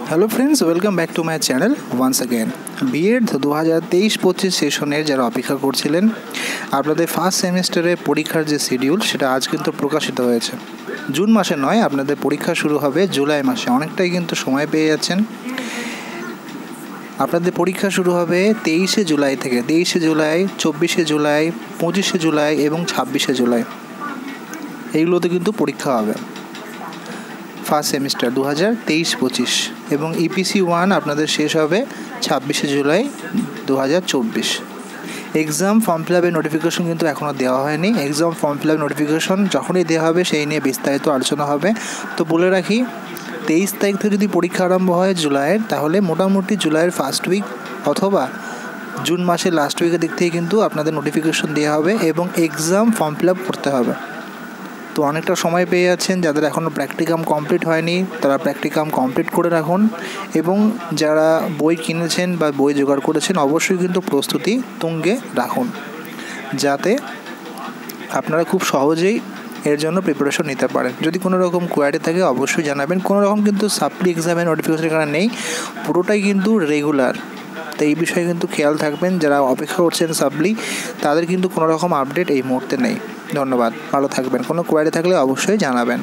Hello friends, welcome back to my channel once again. BEd 2023-25 সেশনের যারা অপেক্ষা করছিলেন, আপনাদের ফার্স্ট সেমিস্টারের পরীক্ষার যে শিডিউল সেটা আজ কিন্তু প্রকাশিত হয়েছে। জুন মাসে নয়, আপনাদের পরীক্ষা শুরু হবে জুলাই মাসে। অনেকটাই কিন্তু সময় পেয়ে যাচ্ছেন। আপনাদের পরীক্ষা শুরু হবে 23শে জুলাই থেকে। 23শে জুলাই, 24শে জুলাই, 25শে জুলাই এবং 26শে জুলাই এইগুলোতে কিন্তু পরীক্ষা হবে ফার্স্ট সেমিস্টার 2023-25। এবং ইপিসি 1 আপনাদের শেষ হবে 26শে জুলাই 2024। এক্সাম ফর্ম ফিল আপের নোটিফিকেশন কিন্তু এখনও দেওয়া হয়নি। Exam form fill up notification যখনই দেওয়া হবে সেই নিয়ে বিস্তারিত আলোচনা হবে। তো বলে রাখি, 23 তারিখ থেকে যদি পরীক্ষা আরম্ভ হয় জুলাইয়ের, তাহলে মোটামুটি জুলাইয়ের ফার্স্ট উইক অথবা জুন মাসের লাস্ট উইকের দিক থেকে কিন্তু আপনাদের নোটিফিকেশন দেওয়া হবে এবং এক্সাম ফর্ম ফিল আপ করতে হবে। তো অনেকটা সময় পেয়ে যাচ্ছেন। যাদের এখনও প্র্যাকটিকাম কমপ্লিট হয়নি তারা প্র্যাকটিকাম কমপ্লিট করে রাখুন, এবং যারা বই কিনেছেন বা বই জোগাড় করেছেন অবশ্যই কিন্তু প্রস্তুতি তুঙ্গে রাখুন, যাতে আপনারা খুব সহজেই এর জন্য প্রিপারেশন নিতে পারেন। যদি কোনো রকম কোয়ারি থাকে অবশ্যই জানাবেন। কোনো রকম কিন্তু সাপ্লি এক্সামের নোটিফিকেশন এখানে নেই, পুরোটাই কিন্তু রেগুলার। তো এই বিষয়ে কিন্তু খেয়াল থাকবেন। যারা অপেক্ষা করছেন সাপ্লি, তাদের কিন্তু কোনো রকম আপডেট এই মুহূর্তে নেই। ধন্যবাদ, ভালো থাকবেন। কোনো কোয়ারি থাকলে অবশ্যই জানাবেন।